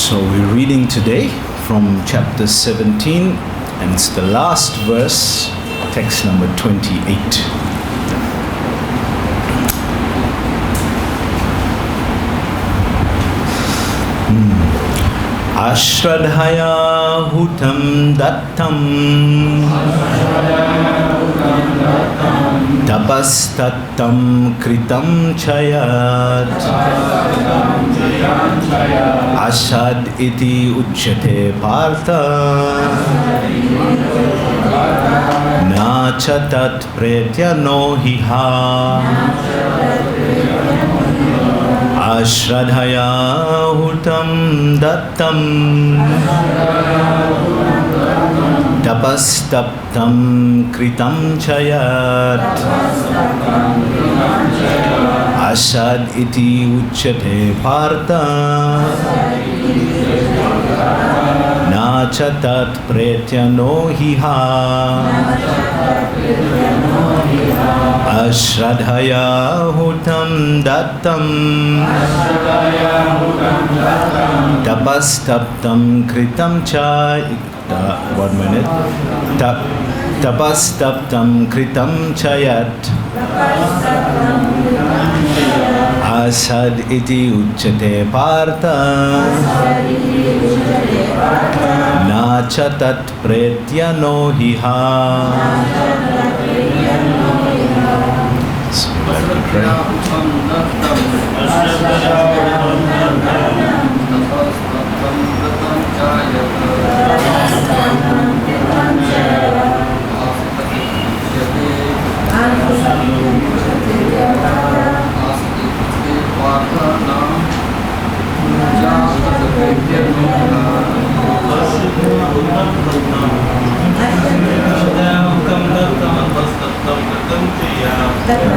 So we're reading today from chapter 17, and it's the last verse, text number 28. Ashradhaya hutam dattam tapastattam kritam chayat ashad iti uchyate partha na chatat pretya no hiha ashradhaya hutam dattam tapastaptam kritam chayat ashad iti uchyate partha na chatat pretya no hiha ashradhaya hutam dattam tapastaptam kritam chayat. 1 minute. Tapastaptam kritam chayat asad iti uchyate partha na chatat pretya no hiha. So let me pray.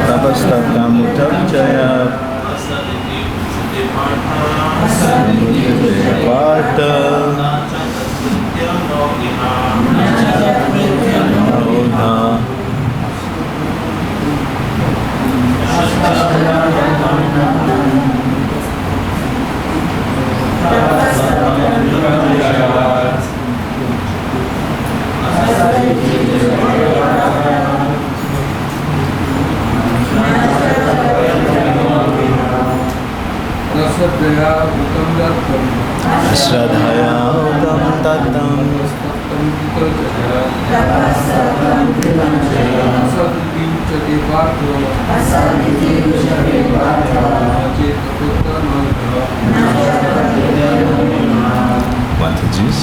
Tapastaptam utam chayat partha Ashradhaya utam tattam Mataji's.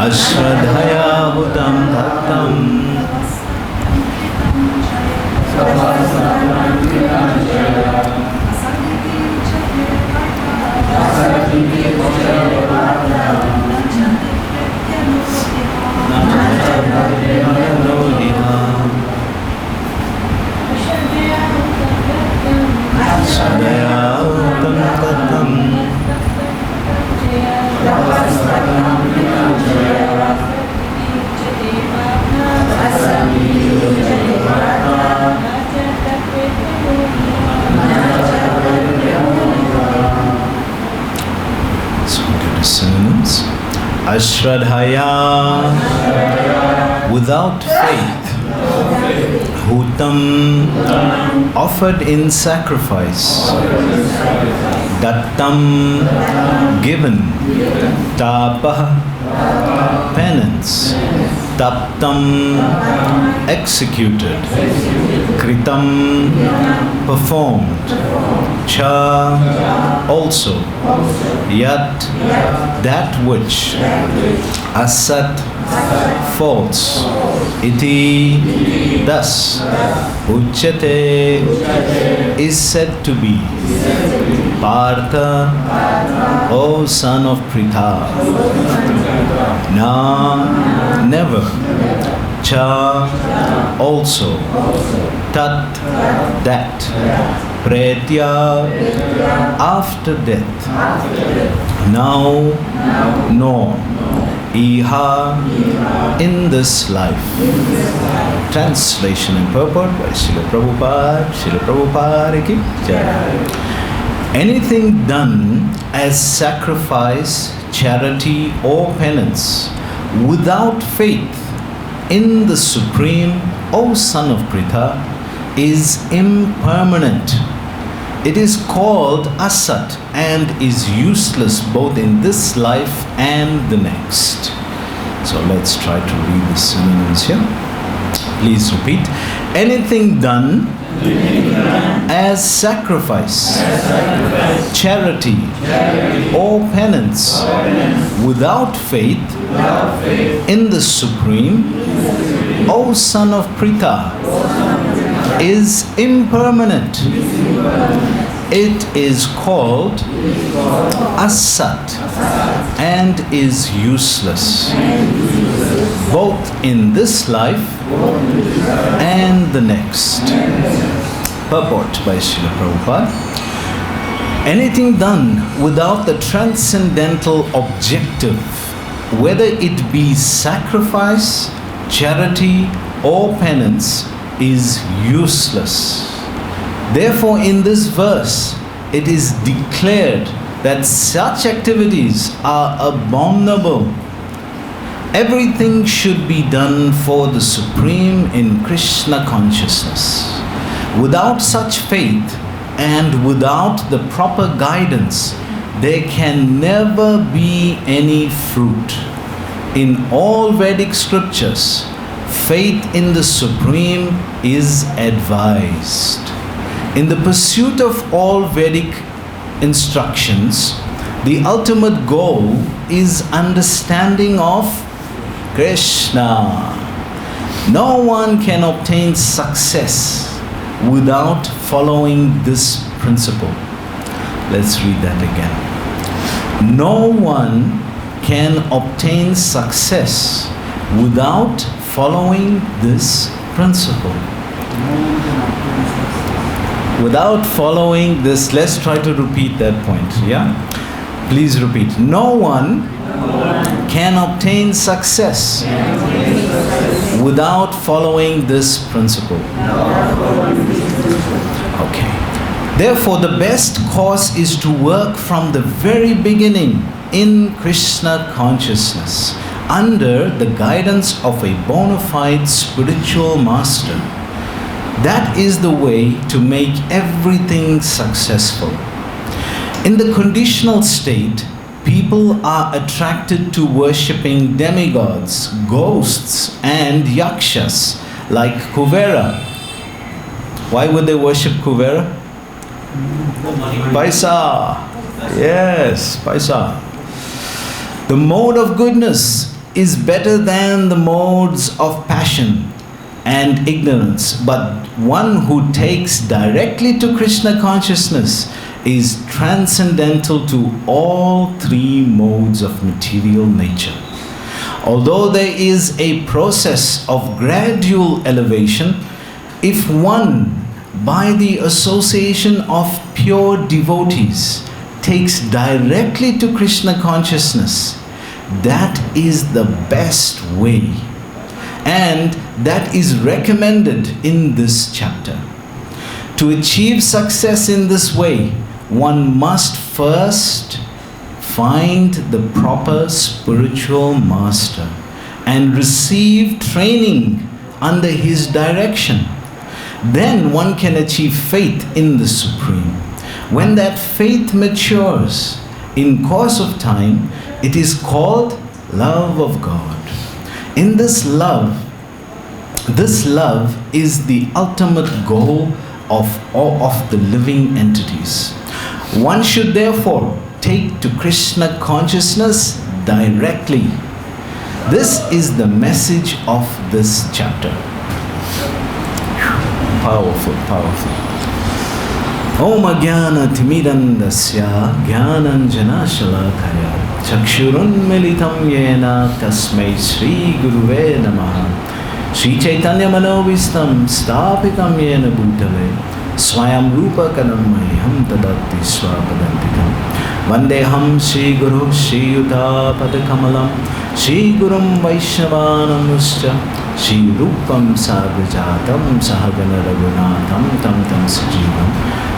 Ashradhaya utam tattam Ashradhaya, without faith, hutam, offered in sacrifice, dattam, given, tapa, penance, taptam, executed, kritam, performed, cha, also, yat, that which, asat, false, iti, thus, uchyate, is said to be, partha, O son of Pritha, na, never, cha, also, tat, that, pretya, after death, now, nor, Iha, in this life. Translation and purport by Srila Prabhupada. Srila Prabhupada ki jai. Anything done as sacrifice, charity or penance without faith in the Supreme, O son of Pritha, is impermanent. It is called asat and is useless both in this life and the next. So let's try to read the synonyms here. Please repeat. Anything done as sacrifice, charity, or penance without faith in the Supreme, O son of Pritha, is impermanent. It is called asat and is useless both in this life and the next. Purport by Srila Prabhupada. Anything done without the transcendental objective, whether it be sacrifice, charity or penance, is useless. Therefore, in this verse, it is declared that such activities are abominable. Everything should be done for the Supreme in Krishna consciousness. Without such faith and without the proper guidance, there can never be any fruit. In all Vedic scriptures, faith in the Supreme is advised. In the pursuit of all Vedic instructions, the ultimate goal is understanding of Krishna. No one can obtain success without following this principle. Let's read that again. No one can obtain success without following this principle. Without following this, let's try to repeat that point. Yeah? Please repeat. No one can obtain success without following this principle. Okay. Therefore, the best course is to work from the very beginning in Krishna consciousness, under the guidance of a bona fide spiritual master. That is the way to make everything successful. In the conditional state, people are attracted to worshipping demigods, ghosts, and yakshas like Kuvera. Why would they worship Kuvera? Paisa. Yes, Paisa. The mode of goodness is better than the modes of passion and ignorance, but one who takes directly to Krishna consciousness is transcendental to all three modes of material nature. Although there is a process of gradual elevation, if one, by the association of pure devotees, takes directly to Krishna consciousness, that is the best way. And that is recommended in this chapter. To achieve success in this way, one must first find the proper spiritual master and receive training under his direction. Then one can achieve faith in the Supreme. When that faith matures, in course of time, it is called love of God. In this love is the ultimate goal of the living entities. One should therefore take to Krishna consciousness directly. This is the message of this chapter. Powerful, powerful. Om Ajnana Timidandasya Jnananjana Shalakaya Chakshurun Militam Yena Tasmai Sri Guruve Namaha Sri Chaitanya Manovistam Stapitam Yena Bhutale Swayam Rupa Kanammayam Tadatti Swapadantikam Vandeham Shri Guru Shri Yuta Padakamalam Shri Gurum Vaishnavanamnuscha Shri Rupam Sagrajatam Sahagana Raghunatham Tam Tam Sajivam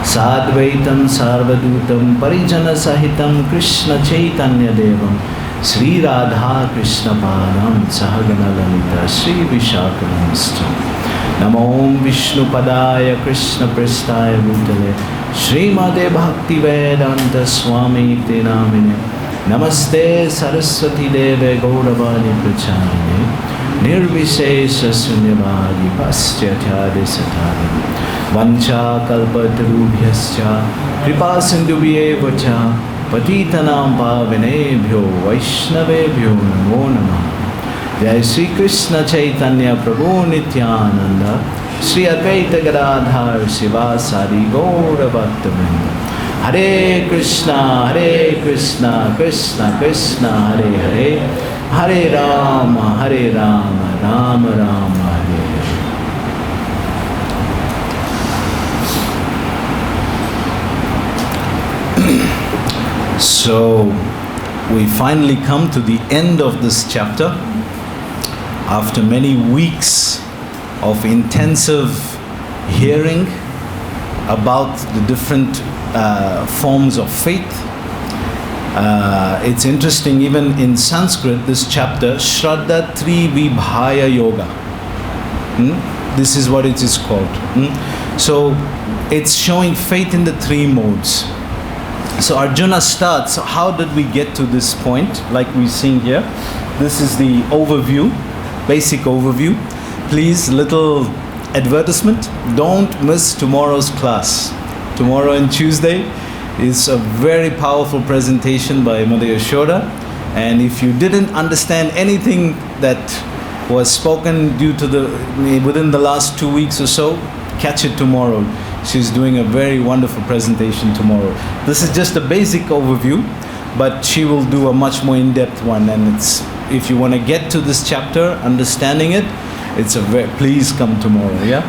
Sadvaitam Sarvadutam Parijana Sahitam Krishna Chaitanya Devam Sri Radha Krishna Padam Sahagana Lalita Sri Vishakhanamscha Namo Vishnu Padaya Krishna Prestaya Bhutale Srimade Bhakti Vedanta Swami Te Namine Namaste Saraswati Deve Gauravani Pracharine Nirvishesha Sunyavadi Paschatya Satari Vancha Kalpatarubhyascha Kripa Sindhubhyevacha Patitanam Pavanebhyo Vaishnavebhyo Namo Namah Jai Sri Krishna Chaitanya Prabhu Nityananda Sri Advaita Gadadhar Sivasari Gaura Bhaktivinoda Hare Krishna Krishna Krishna Hare Hare Hare Rama Rama Rama Hare Hare. So we finally come to the end of this chapter after many weeks of intensive hearing about the different forms of faith. It's interesting, even in Sanskrit, this chapter, Shraddha Tri Vibhaya Yoga. This is what it is called. So it's showing faith in the three modes. So Arjuna starts, how did we get to this point, like we're seeing here? This is the overview, basic overview. Please, little advertisement, don't miss tomorrow's class. Tomorrow and Tuesday is a very powerful presentation by Mother Yashoda, and if you didn't understand anything that was spoken within the last 2 weeks or so, catch it tomorrow. She's doing a very wonderful presentation tomorrow. This is just a basic overview, but she will do a much more in-depth one, and it's, if you want to get to this chapter, understanding it, please come tomorrow, yeah?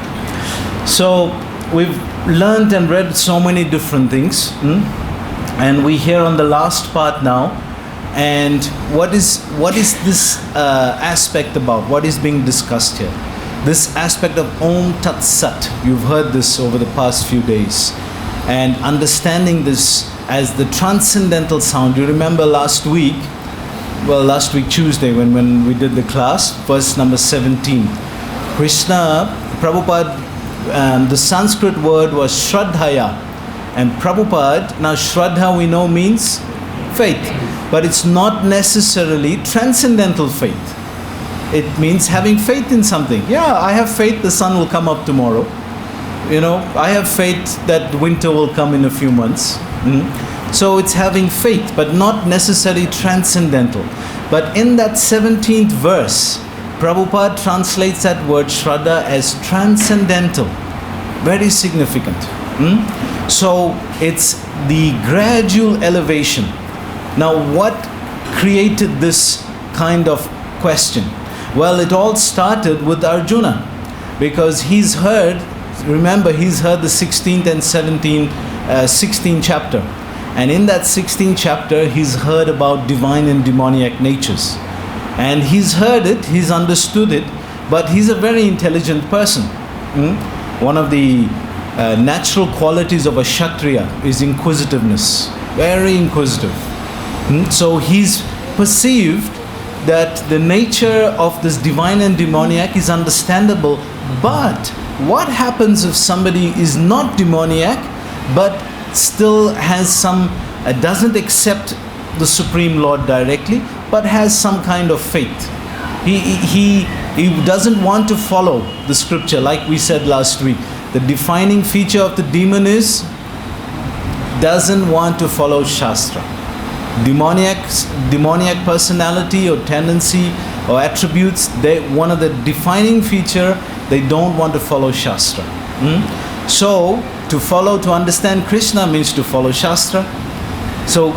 So we've learned and read so many different things, and we're here on the last part now. And what is this aspect about? What is being discussed here? This aspect of Om Tat Sat. You've heard this over the past few days, and understanding this as the transcendental sound. You remember last week Tuesday when we did the class, verse number 17. Krishna, Prabhupada, the Sanskrit word was Shraddhaya, and Prabhupada, now Shraddha we know means faith, but it's not necessarily transcendental faith. It means having faith in something. Yeah, I have faith the sun will come up tomorrow. I have faith that winter will come in a few months. So it's having faith, but not necessarily transcendental. But in that 17th verse, Prabhupada translates that word Shraddha as transcendental. Very significant. So it's the gradual elevation. Now what created this kind of question? Well, it all started with Arjuna, because he's heard the 16th and 16th chapter. And in that 16th chapter, he's heard about divine and demoniac natures. And he's heard it, he's understood it, but he's a very intelligent person. One of the natural qualities of a Kshatriya is inquisitiveness, very inquisitive. So he's perceived that the nature of this divine and demoniac is understandable, but what happens if somebody is not demoniac but still has doesn't accept the Supreme Lord directly, but has some kind of faith? He doesn't want to follow the scripture, like we said last week. The defining feature of the demon is doesn't want to follow Shastra. Demoniac personality or tendency or attributes, one of the defining feature, they don't want to follow Shastra. So to understand Krishna means to follow Shastra. So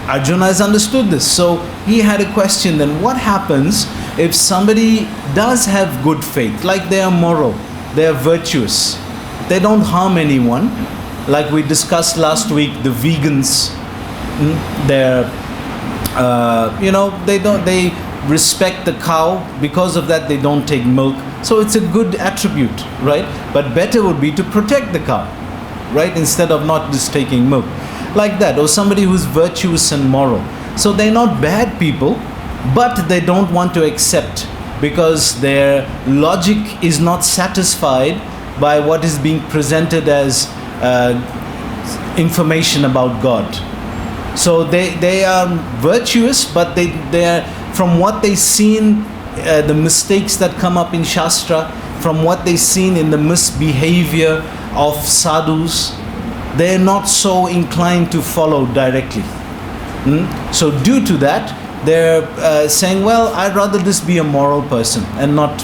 Arjuna has understood this. So he had a question, then what happens if somebody does have good faith, like they are moral, they are virtuous, They don't harm anyone. Like we discussed last week, the vegans, they're, they respect the cow. Because of that, they don't take milk. So it's a good attribute, right? But better would be to protect the cow, right? Instead of not just taking milk. Like that. Or somebody who's virtuous and moral. So they're not bad people, but they don't want to accept because their logic is not satisfied by what is being presented as information about God. So they are virtuous, but they are, from what they've seen, the mistakes that come up in Shastra, from what they've seen in the misbehavior of sadhus, they're not so inclined to follow directly. So due to that, they're saying, well, I'd rather this be a moral person and not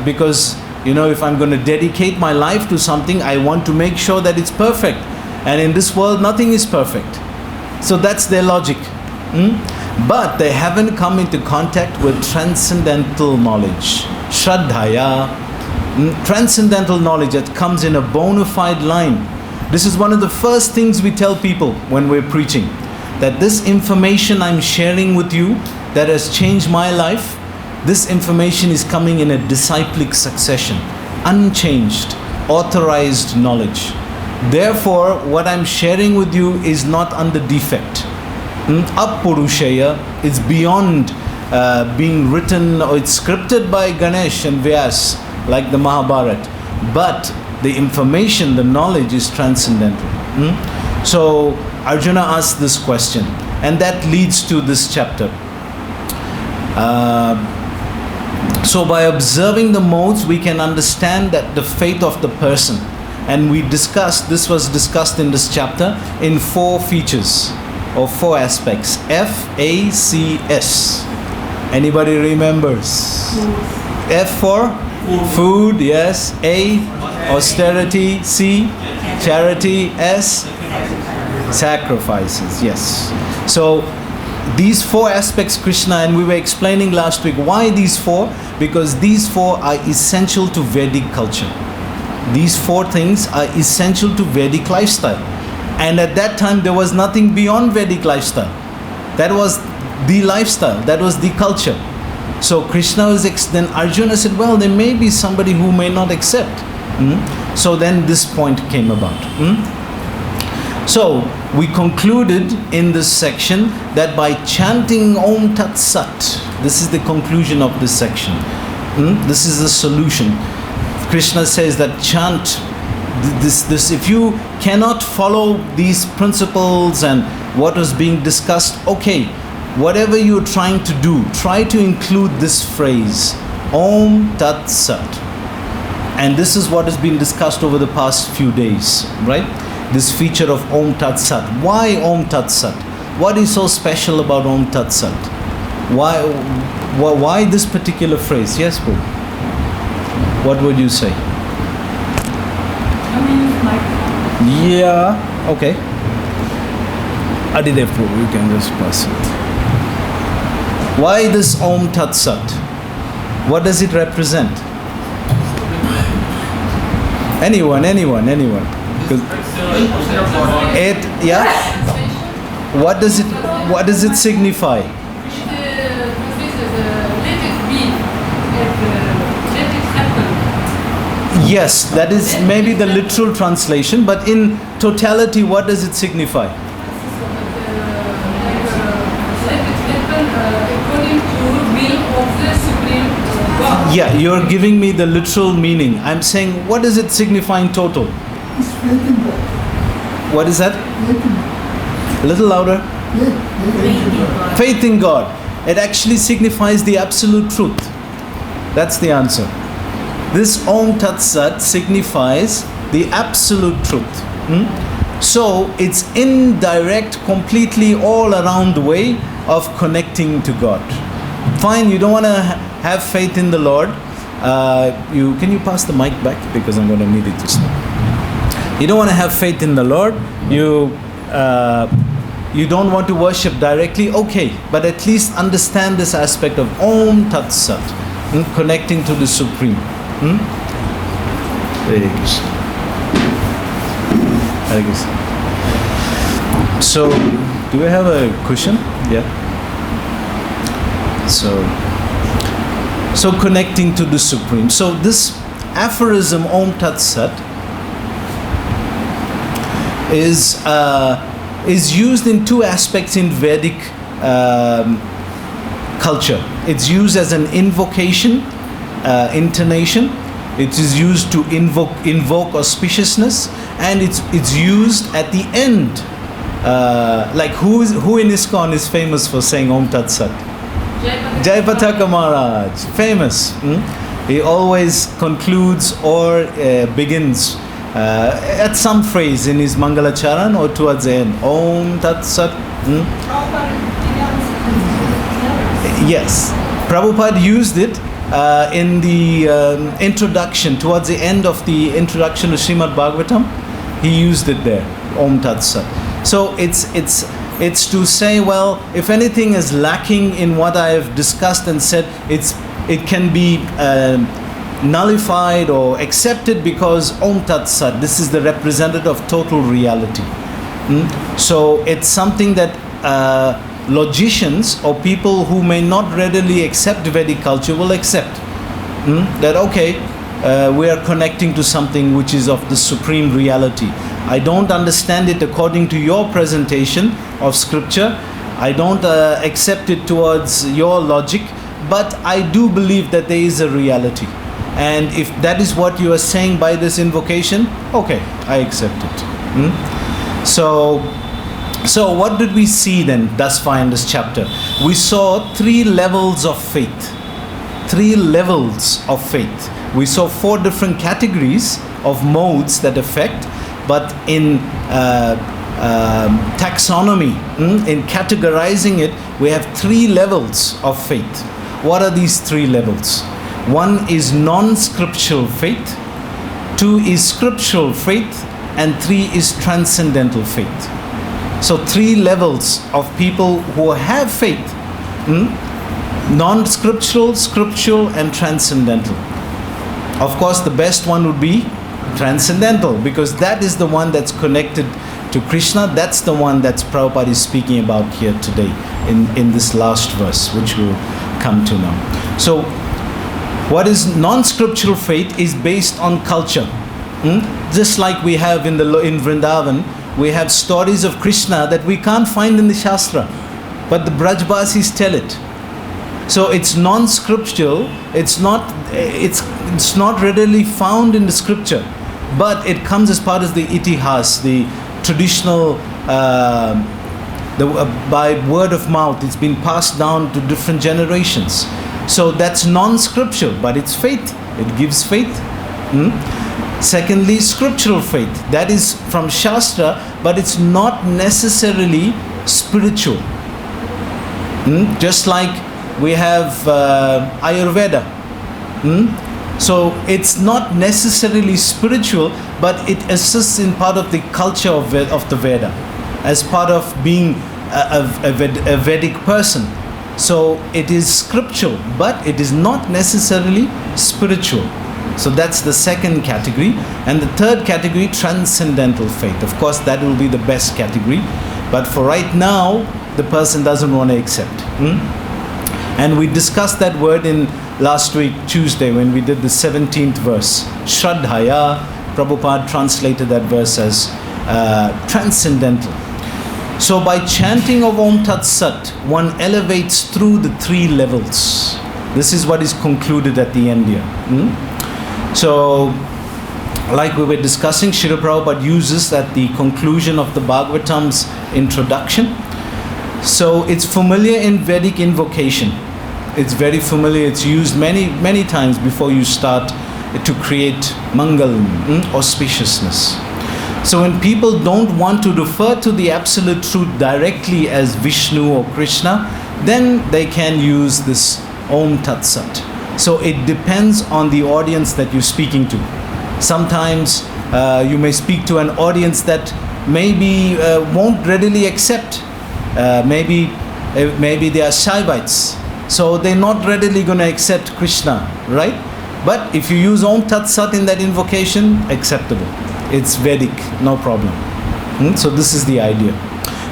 because, if I'm going to dedicate my life to something, I want to make sure that it's perfect. And in this world, nothing is perfect. So that's their logic. But they haven't come into contact with transcendental knowledge. Shraddhaya, transcendental knowledge that comes in a bona fide line. This is one of the first things we tell people when we're preaching. That this information I'm sharing with you that has changed my life, this information is coming in a disciplic succession, unchanged, authorized knowledge. Therefore, what I'm sharing with you is not under defect. Appurushaya is beyond being written, or it's scripted by Ganesh and Vyas, like the Mahabharata. But the information, the knowledge is transcendental. So Arjuna asked this question, and that leads to this chapter. So by observing the modes, we can understand that the faith of the person. And this was discussed in this chapter in 4 features or 4 aspects. FACS. Anybody remembers? F for food, yes. A, austerity. C, charity. S, sacrifices, yes. So these 4 aspects, Krishna, and we were explaining last week why these 4, because these 4 are essential to Vedic culture. These 4 things are essential to Vedic lifestyle. And at that time there was nothing beyond Vedic lifestyle. That was the lifestyle, that was the culture. So Krishna was, then Arjuna said, well, there may be somebody who may not accept. So then this point came about. So we concluded in this section that by chanting Om Tat Sat, this is the conclusion of this section. This is the solution. Krishna says that chant this. If you cannot follow these principles and what was being discussed, okay, whatever you're trying to do, try to include this phrase, Om Tat Sat. And this is what has been discussed over the past few days, right? This feature of Om Tat Sat. Why Om Tat Sat? What is so special about Om Tat Sat? Why this particular phrase? Yes, Boo. What would you say? Yeah, okay. Adidev Prabhu, you can just pass it. Why this Om Tat Sat? What does it represent? Anyone. What does it signify? Yes, that is maybe the literal translation, but in totality, what does it signify? Yeah, you're giving me the literal meaning. I'm saying, what does it signify in total? What is that? A little louder. Faith in God. It actually signifies the absolute truth. That's the answer. This Om Tat Sat signifies the absolute truth. So it's indirect, completely all around the way of connecting to God. Fine, you don't want to have faith in the Lord. Can you pass the mic back, because I'm going to need it just now. You don't want to have faith in the Lord. You don't want to worship directly. Okay, but at least understand this aspect of Om Tat Sat, connecting to the Supreme. Very Krishna. Hare Krishna. So, do we have a cushion? Yeah. So connecting to the Supreme. So this aphorism Om Tat Sat is used in two aspects in Vedic culture. It's used as an invocation, intonation. It is used to invoke auspiciousness, and it's used at the end. Like who in ISKCON is famous for saying Om Tat Sat? Jayapataka Maharaj, famous. He always concludes or begins at some phrase in his Mangalacharan or towards the end. Om Tat Sat. Yes, Prabhupada used it in the introduction, towards the end of the introduction to Srimad Bhagavatam. He used it there, Om Tat Sat. So it's to say, well, if anything is lacking in what I have discussed and said, it can be nullified or accepted because Om Tat Sat, this is the representative of total reality. So it's something that logicians or people who may not readily accept Vedic culture will accept. That okay, we are connecting to something which is of the supreme reality. I don't understand it according to your presentation of scripture. I don't accept it towards your logic, but I do believe that there is a reality. And if that is what you are saying by this invocation, okay, I accept it. So what did we see then thus far in this chapter? We saw 3 levels of faith. 3 levels of faith. We saw 4 different categories of modes that affect, but in taxonomy, in categorizing it, we have 3 levels of faith. What are these 3 levels? 1 is non-scriptural faith, 2 is scriptural faith, and 3 is transcendental faith. So 3 levels of people who have faith: non-scriptural, scriptural, and transcendental. Of course, the best one would be transcendental, because that is the one that's connected to Krishna. That's the one that Prabhupada is speaking about here today in this last verse, which we'll come to now. So what is non-scriptural faith is based on culture. Just like we have in Vrindavan, we have stories of Krishna that we can't find in the Shastra, but the Brajbasis tell it. So it's non-scriptural. It's not readily found in the scripture, but it comes as part of the itihas, the traditional, by word of mouth. It's been passed down to different generations. So that's non-scriptural, but it's faith. It gives faith. Secondly, scriptural faith. That is from Shastra, but it's not necessarily spiritual. Just like we have Ayurveda. So it's not necessarily spiritual, but it assists in part of the culture of the Veda, as part of being a Vedic person. So it is scriptural, but it is not necessarily spiritual. So that's the second category. And the third category, transcendental faith. Of course, that will be the best category. But for right now, the person doesn't want to accept. And we discussed that word in last week, Tuesday, when we did the 17th verse. Shraddhaya, Prabhupada translated that verse as transcendental. So by chanting of Om Tat Sat, one elevates through the 3 levels. This is what is concluded at the end here. So, like we were discussing, Srila Prabhupada uses at the conclusion of the Bhagavatam's introduction. So it's familiar in Vedic invocation. It's very familiar. It's used many times before you start to create mangal, auspiciousness. So when people don't want to refer to the absolute truth directly as Vishnu or Krishna, then they can use this Om Tat Sat. So it depends on the audience that you're speaking to. Sometimes you may speak to an audience that maybe won't readily accept. Maybe they are Shaivites, so they're not readily going to accept Krishna, right? But if you use Om Tat Sat in that invocation, acceptable. It's Vedic, no problem. So this is the idea.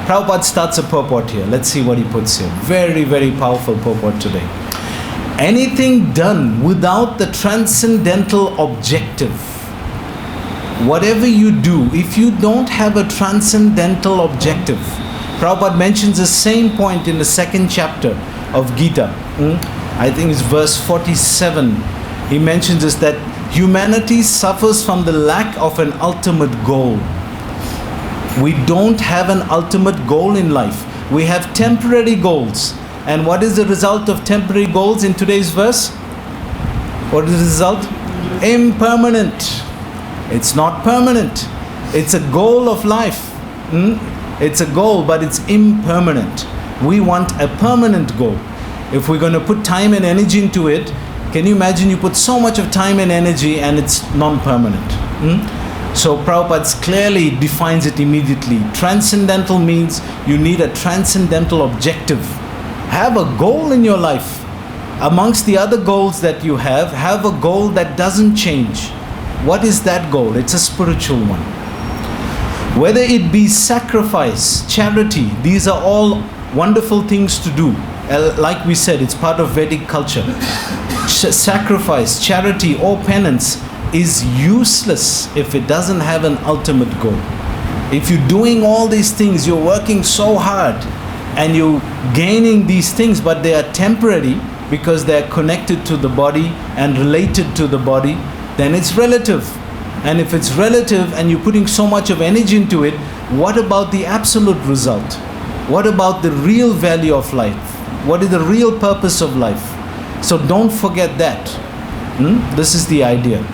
Prabhupada starts a purport here. Let's see what he puts here. Very, very powerful purport today. Anything done without the transcendental objective, whatever you do, if you don't have a transcendental objective, Prabhupada mentions the same point in the second chapter of Gita. I think it's verse 47. He mentions this, that humanity suffers from the lack of an ultimate goal. We don't have an ultimate goal in life. We have temporary goals. And what is the result of temporary goals in today's verse? What is the result? Impermanent. It's not permanent. It's a goal of life. It's a goal, but it's impermanent. We want a permanent goal. If we're going to put time and energy into it, can you imagine you put so much of time and energy and it's non-permanent? So Prabhupada clearly defines it immediately. Transcendental means you need a transcendental objective. Have a goal in your life. Amongst the other goals that you have a goal that doesn't change. What is that goal? It's a spiritual one. Whether it be sacrifice, charity, these are all wonderful things to do. Like we said, it's part of Vedic culture. Sacrifice, charity, or penance is useless if it doesn't have an ultimate goal. If you're doing all these things, you're working so hard and you're gaining these things, but they are temporary because they are connected to the body and related to the body, then it's relative. And if it's relative and you're putting so much of energy into it, what about the absolute result? What about the real value of life? What is the real purpose of life? So don't forget that. This is the idea.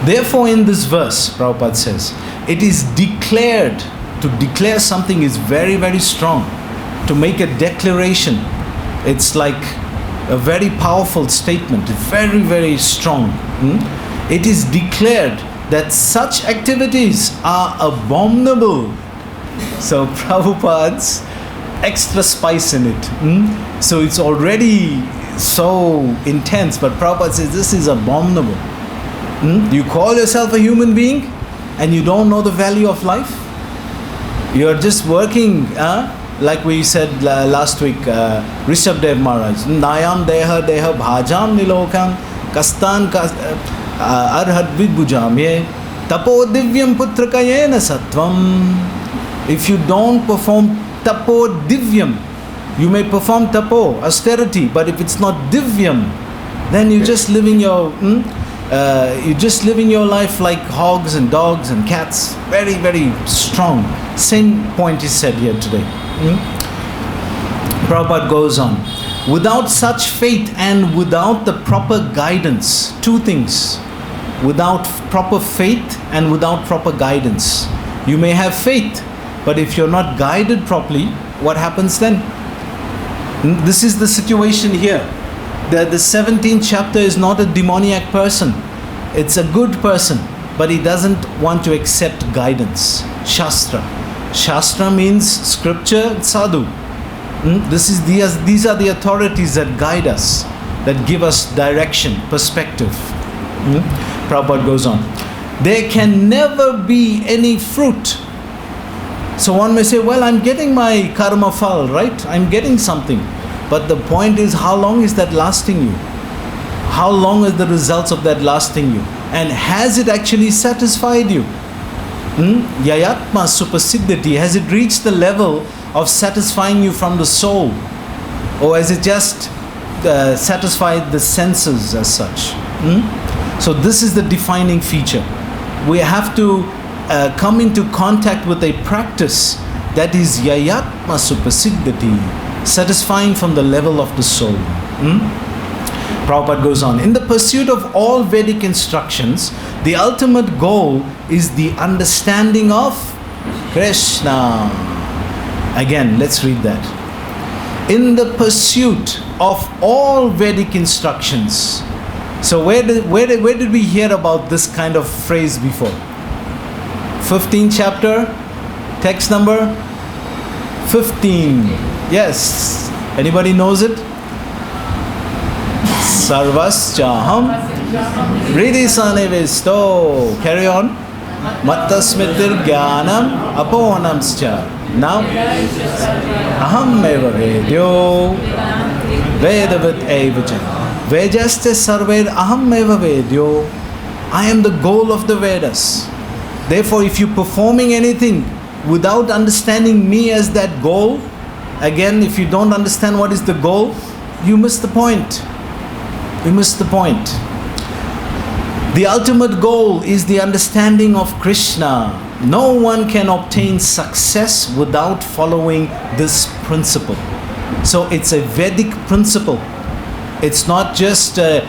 Therefore, in this verse, Prabhupada says, it is declared. To declare something is very, very strong. To make a declaration, it's like a very powerful statement, very, very strong. It is declared that such activities are abominable. So Prabhupada's extra spice in it. So it's already so intense, but Prabhupada says this is abominable. You call yourself a human being and you don't know the value of life? You're just working, like we said last week, Rishabdev Maharaj, Nayam deha deha bhajam nilokam kastan arhat vidbujam ye tapo divyam putrakayena sattvam. If you don't perform tapo divyam, you may perform tapo, austerity, but if it's not divyam, then you're just living your life like hogs and dogs and cats. Very, very strong. Same point is said here today. Prabhupada goes on. Without such faith and without the proper guidance, two things. Without proper faith and without proper guidance. You may have faith, but if you're not guided properly, what happens then? This is the situation here. The 17th chapter is not a demoniac person. It's a good person, but he doesn't want to accept guidance. Shastra. Shastra means scripture, sadhu. These are the authorities that guide us, that give us direction, perspective. Prabhupada goes on. There can never be any fruit. So one may say, well, I'm getting my karma phal, right? I'm getting something. But the point is, how long is that lasting you? How long is the results of that lasting you? And has it actually satisfied you? Yayatma supasiddhati. Has it reached the level of satisfying you from the soul? Or has it just satisfied the senses as such? So this is the defining feature. We have to come into contact with a practice that is yayatma supasiddhati, satisfying from the level of the soul. Prabhupada goes on. In the pursuit of all Vedic instructions, the ultimate goal is the understanding of Krishna. Again, let's read that. In the pursuit of all Vedic instructions. So where did we hear about this kind of phrase before? 15th chapter, text number 15. Yes. Anybody knows it? Sarvaschaham Hridhi Sanevisto. Carry on. Mattasmitir Jnanam Aponamscha. Now, Aham Eva Vedyo Vedavat Evacha. Vedaste Sarved Aham Eva Vedyo. I am the goal of the Vedas. Therefore, if you're performing anything without understanding me as that goal, again, if you don't understand what is the goal, you miss the point. You miss the point. The ultimate goal is the understanding of Krishna. No one can obtain success without following this principle. So it's a Vedic principle. It's not just a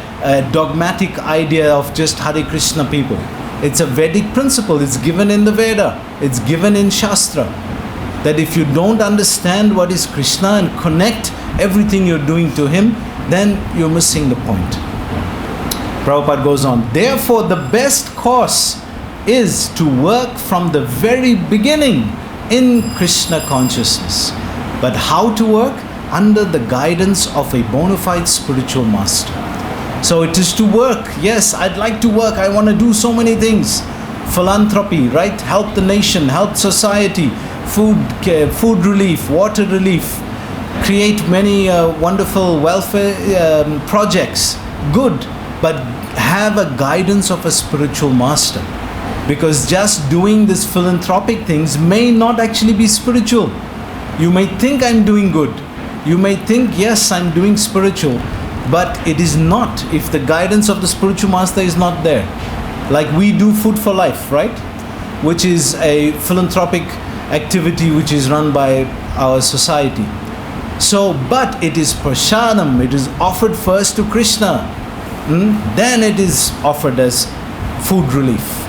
dogmatic idea of just Hare Krishna people. It's a Vedic principle. It's given in the Veda. It's given in Shastra. That if you don't understand what is Krishna and connect everything you're doing to him, then you're missing the point. Prabhupada goes on, therefore the best course is to work from the very beginning in Krishna consciousness. But how to work? Under the guidance of a bona fide spiritual master. So it is to work. Yes, I'd like to work. I want to do so many things. Philanthropy, right? Help the nation, help society, food relief, water relief, create many wonderful welfare projects. Good, but have a guidance of a spiritual master. Because just doing these philanthropic things may not actually be spiritual. You may think I'm doing good. You may think, yes, I'm doing spiritual. But it is not if the guidance of the spiritual master is not there. Like we do Food for Life, right? Which is a philanthropic activity which is run by our society. So, but it is prasadam, it is offered first to Krishna. Then it is offered as food relief.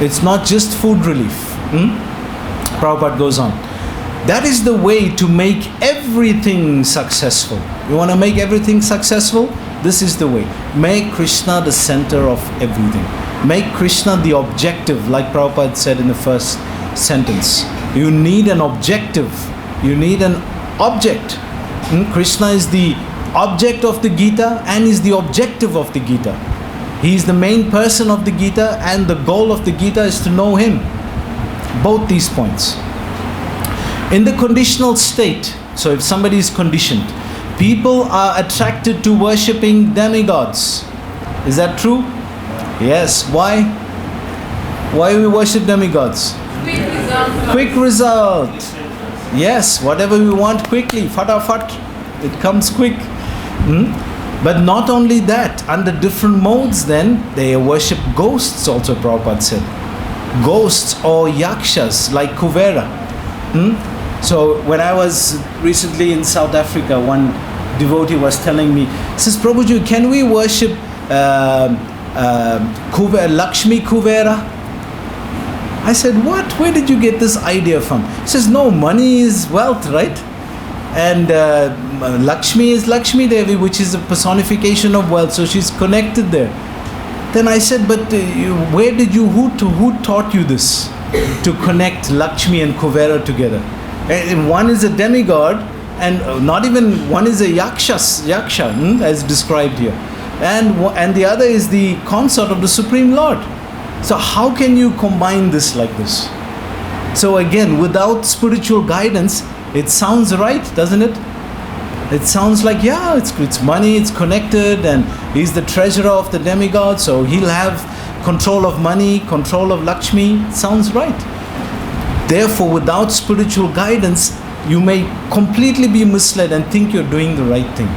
It's not just food relief. Prabhupada goes on. That is the way to make everything successful. You want to make everything successful? This is the way. Make Krishna the center of everything. Make Krishna the objective, like Prabhupada said in the first sentence. You need an objective. You need an object. Krishna is the object of the Gita and is the objective of the Gita. He is the main person of the Gita and the goal of the Gita is to know him. Both these points. In the conditional state, so if somebody is conditioned, people are attracted to worshipping demigods. Is that true? Yes. Why? Why we worship demigods? Quick result. Quick result. Yes, whatever we want quickly, fatafat, it comes quick. But not only that, under different modes then, they worship ghosts also, Prabhupada said. Ghosts or yakshas like Kuvera. So when I was recently in South Africa, one devotee was telling me, says, Prabhuji, can we worship Lakshmi Kuvera? I said, what? Where did you get this idea from? He says, no, money is wealth, right? And Lakshmi is Lakshmi Devi, which is a personification of wealth, so she's connected there. Then I said, but where did you, who taught you this? To connect Lakshmi and Kuvera together. And one is a demigod, and not even one is a yaksha, as described here. And the other is the consort of the Supreme Lord. So how can you combine this like this? So again, without spiritual guidance, it sounds right, doesn't it? It sounds like, yeah, it's money, it's connected, and he's the treasurer of the demigod, so he'll have control of money, control of Lakshmi. It sounds right. Therefore, without spiritual guidance, you may completely be misled and think you're doing the right thing.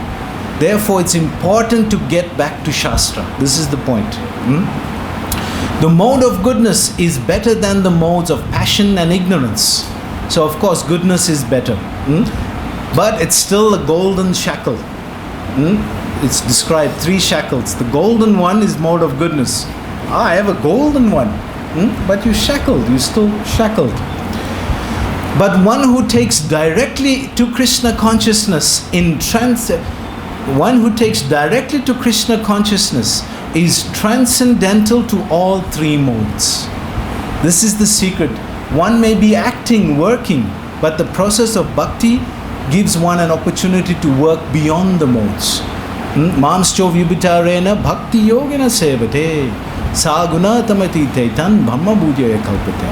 Therefore, it's important to get back to Shastra. This is the point. The mode of goodness is better than the modes of passion and ignorance. So, of course, goodness is better. But it's still a golden shackle. It's described 3 shackles. The golden one is mode of goodness. I have a golden one. But you're still shackled. But one who takes directly to Krishna consciousness one who takes directly to Krishna consciousness is transcendental to all 3 modes. This is the secret. One may be acting, working, but the process of bhakti gives one an opportunity to work beyond the modes. Mamscho vibhitarena bhakti yogena sevate. Saguna tamatite tan Brahma Budya kalpate.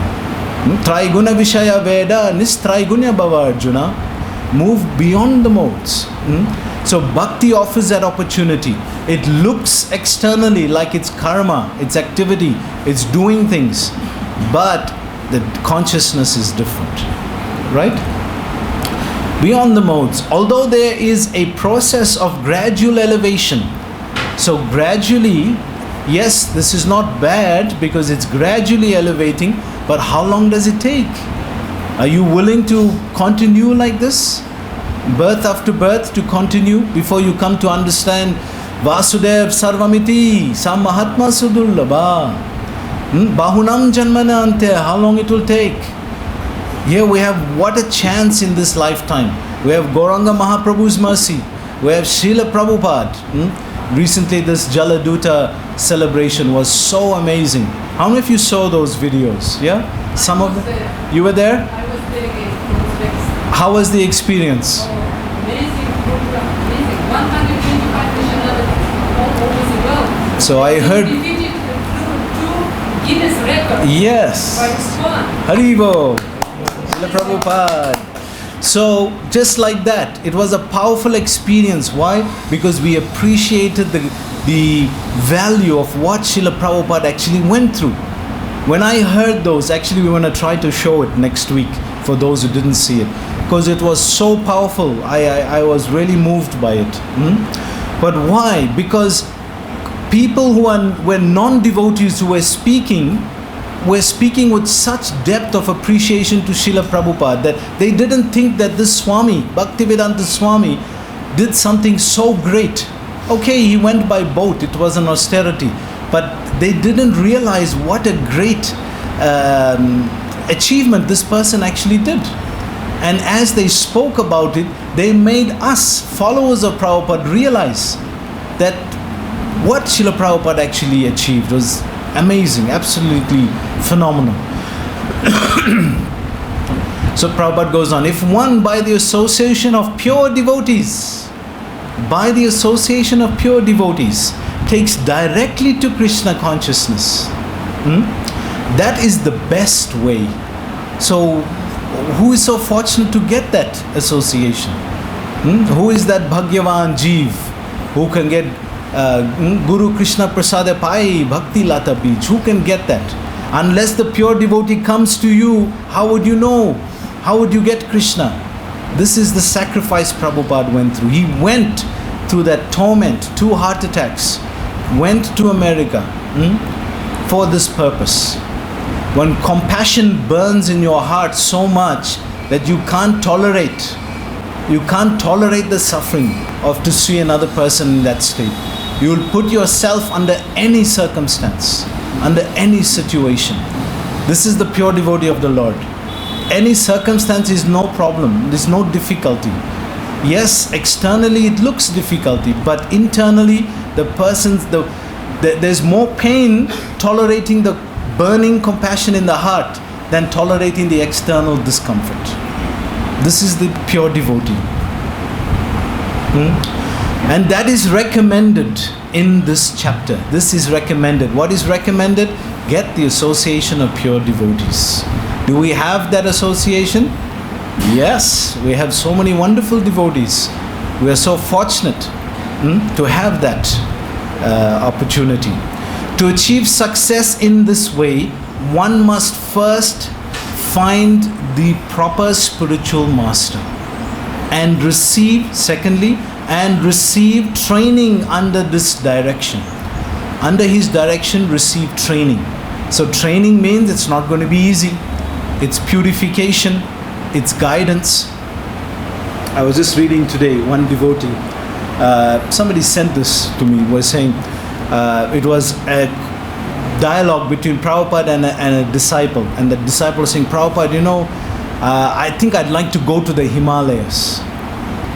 Triguna Vishaya Veda Nistrigunya Bhava Arjuna. Move beyond the modes. So bhakti offers that opportunity. It looks externally like it's karma, it's activity, it's doing things, but the consciousness is different, right? Beyond the modes, although there is a process of gradual elevation. So gradually, yes, this is not bad because it's gradually elevating, but how long does it take? Are you willing to continue like this? Birth after birth to continue before you come to understand Vasudev Sarvamiti, Sam Mahatma Sudullabha. Bahunam Janmana Ante, how long it will take? Here we have what a chance in this lifetime. We have Gauranga Mahaprabhu's mercy. We have Srila Prabhupada. Recently this Jaladuta celebration was so amazing. How many of you saw those videos? Yeah? Some of them? You were there? I was there again. How was the experience? Oh, amazing program, amazing. 125 nationalities all over the world. So I heard. Defeated two Guinness records. Yes. By ISKCON. Haribo. Srila Prabhupada. So just like that, it was a powerful experience. Why? Because we appreciated the value of what Srila Prabhupada actually went through. When I heard those, actually we want to try to show it next week for those who didn't see it, because it was so powerful. I was really moved by it. But why? Because people who were non-devotees who were speaking with such depth of appreciation to Srila Prabhupada that they didn't think that this Swami, Bhaktivedanta Swami, did something so great. Okay, he went by boat, it was an austerity, but they didn't realize what a great achievement this person actually did. And as they spoke about it, they made us, followers of Prabhupada, realize that what Srila Prabhupada actually achieved was amazing, absolutely phenomenal. So Prabhupada goes on, if one by the association of pure devotees, takes directly to Krishna consciousness, that is the best way. So who is so fortunate to get that association? Who is that Bhagyavan Jeev who can get Guru Krishna Prasada Pai Bhakti Lata Beach? Who can get that? Unless the pure devotee comes to you, how would you know? How would you get Krishna? This is the sacrifice Prabhupada went through. He went through that torment, 2 heart attacks, went to America for this purpose. When compassion burns in your heart so much that you can't tolerate the suffering of to see another person in that state. You will put yourself under any circumstance, under any situation. This is the pure devotee of the Lord. Any circumstance is no problem, there is no difficulty. Yes, externally it looks difficulty, but internally there's more pain tolerating the burning compassion in the heart than tolerating the external discomfort. This is the pure devotee. And that is recommended in this chapter. This is recommended. What is recommended? Get the association of pure devotees. Do we have that association? Yes, we have so many wonderful devotees. We are so fortunate to have that opportunity. To achieve success in this way, one must first find the proper spiritual master and receive training under this direction. Under his direction, receive training. So training means it's not going to be easy. It's purification, it's guidance. I was just reading today, one devotee, somebody sent this to me, was saying, it was a dialogue between Prabhupada and a disciple. And the disciple was saying, Prabhupada, I think I'd like to go to the Himalayas.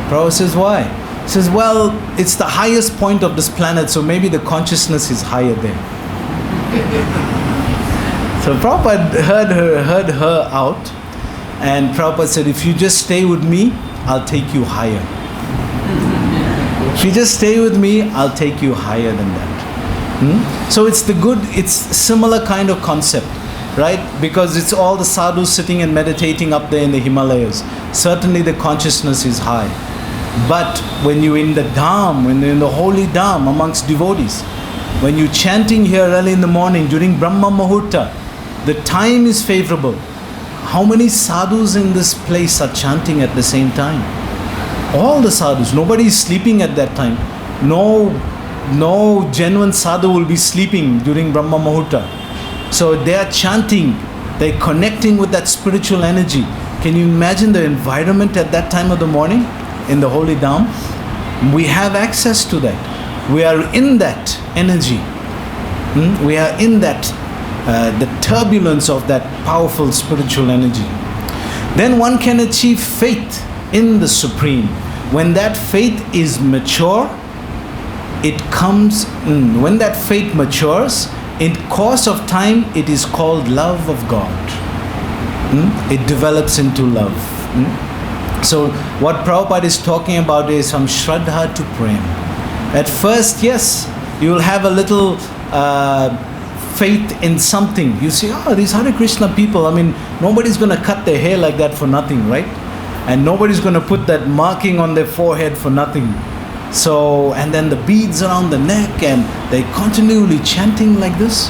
Prabhupada says, why? He says, well, it's the highest point of this planet, so maybe the consciousness is higher there. So Prabhupada heard her out, and Prabhupada said, if you just stay with me, I'll take you higher. If you just stay with me, I'll take you higher than that. So it's similar kind of concept, right? Because it's all the sadhus sitting and meditating up there in the Himalayas. Certainly the consciousness is high. But when you're in the Dham, when you're in the holy Dham amongst devotees, when you're chanting here early in the morning during Brahma Muhurta, the time is favorable. How many sadhus in this place are chanting at the same time? All the sadhus. Nobody is sleeping at that time. No genuine sadhu will be sleeping during Brahma Muhurta. So they are chanting, they're connecting with that spiritual energy. Can you imagine the environment at that time of the morning in the holy Dham? We have access to that. We are in that energy. We are in that, the turbulence of that powerful spiritual energy. Then one can achieve faith in the Supreme. When that faith is mature, it comes, when that faith matures, in course of time, it is called love of God. It develops into love. So what Prabhupada is talking about is from Shraddha to Prem. At first, yes, you will have a little faith in something. You see, these Hare Krishna people, nobody's going to cut their hair like that for nothing, right? And nobody's going to put that marking on their forehead for nothing. So, and then the beads around the neck, and they continually chanting like this.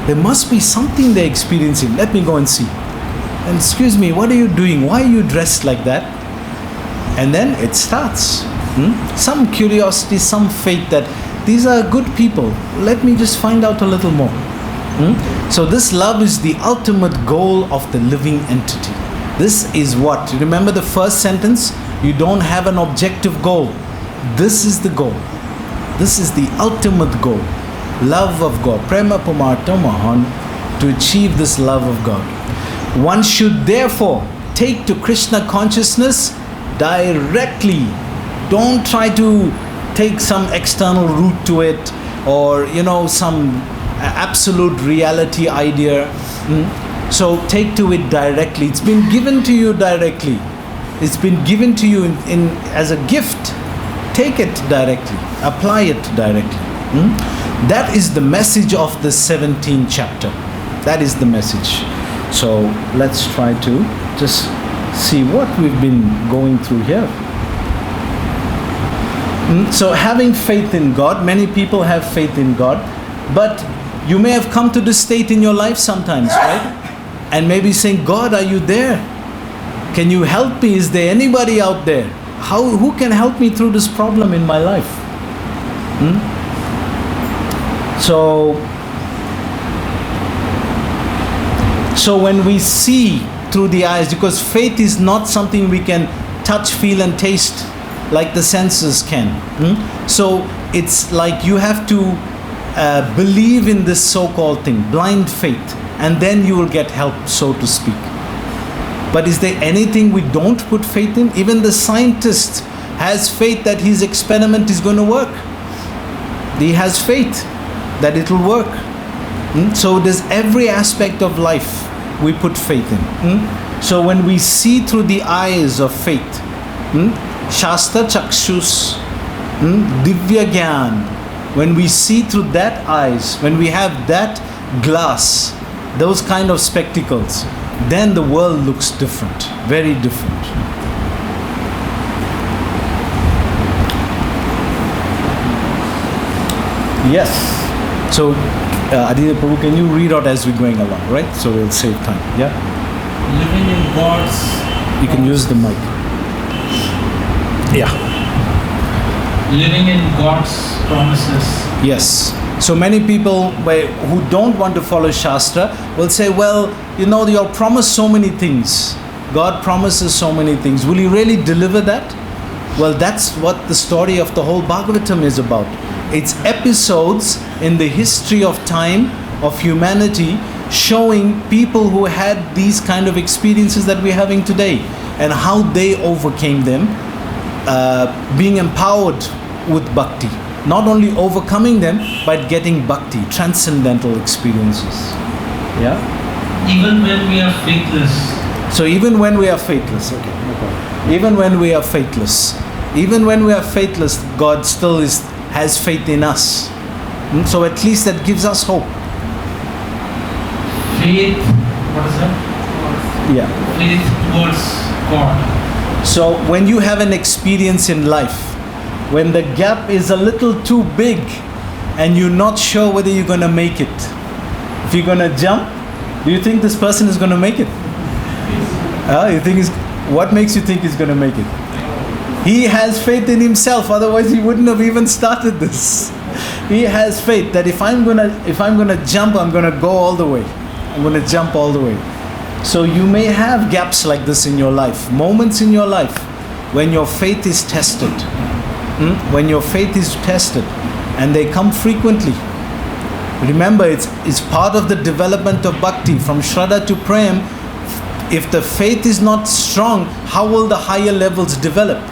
There must be something they're experiencing. Let me go and see. And excuse me, what are you doing? Why are you dressed like that? And then it starts. Some curiosity, some faith that these are good people. Let me just find out a little more. So this love is the ultimate goal of the living entity. This is what? Remember the first sentence? You don't have an objective goal. This is the goal. This is the ultimate goal. Love of God. Prema Pumarta Mahan. To achieve this love of God. One should therefore take to Krishna consciousness directly. Don't try to take some external route to it, or some absolute reality idea. So take to it directly. It's been given to you directly. It's been given to you in as a gift. Take it directly. Apply it directly. That is the message of the 17th chapter. That is the message. So let's try to just see what we've been going through here. So having faith in God, many people have faith in God, but you may have come to this state in your life sometimes, right? And maybe saying, God, are you there? Can you help me? Is there anybody out there? Who can help me through this problem in my life? So when we see through the eyes, because faith is not something we can touch, feel and taste like the senses can. So it's like you have to believe in this so-called thing, blind faith, and then you will get help, so to speak. But is there anything we don't put faith in? Even the scientist has faith that his experiment is going to work. He has faith that it will work. So there's every aspect of life we put faith in. So when we see through the eyes of faith, Shastra Chakshus, Divya Gyan, when we see through that eyes, when we have that glass, those kind of spectacles, then the world looks different, very different. Yes. So, Aditya Prabhu, can you read out as we're going along, right? So we'll save time. Yeah? Living in God's... You can use the mic. Yeah. Living in God's promises. Yes. So many people who don't want to follow Shastra will say, well, you're promised so many things. God promises so many things. Will He really deliver that? Well, that's what the story of the whole Bhagavatam is about. It's episodes in the history of time, of humanity, showing people who had these kind of experiences that we're having today and how they overcame them, being empowered with bhakti. Not only overcoming them, but getting bhakti, transcendental experiences. Yeah? Even when we are faithless. So even when we are faithless, okay, no problem. Even when we are faithless, God still has faith in us. So at least that gives us hope. Faith, what is that? Yeah. Faith towards God. So when you have an experience in life, when the gap is a little too big and you're not sure whether you're going to make it, if you're going to jump, do you think this person is going to make it? What makes you think he's going to make it? He has faith in himself, otherwise he wouldn't have even started this. He has faith that if I'm gonna jump, I'm gonna go all the way. I'm gonna jump all the way. So you may have gaps like this in your life, moments in your life when your faith is tested. When your faith is tested, and they come frequently. Remember, it's part of the development of bhakti, from Shraddha to Prem. If the faith is not strong, how will the higher levels develop?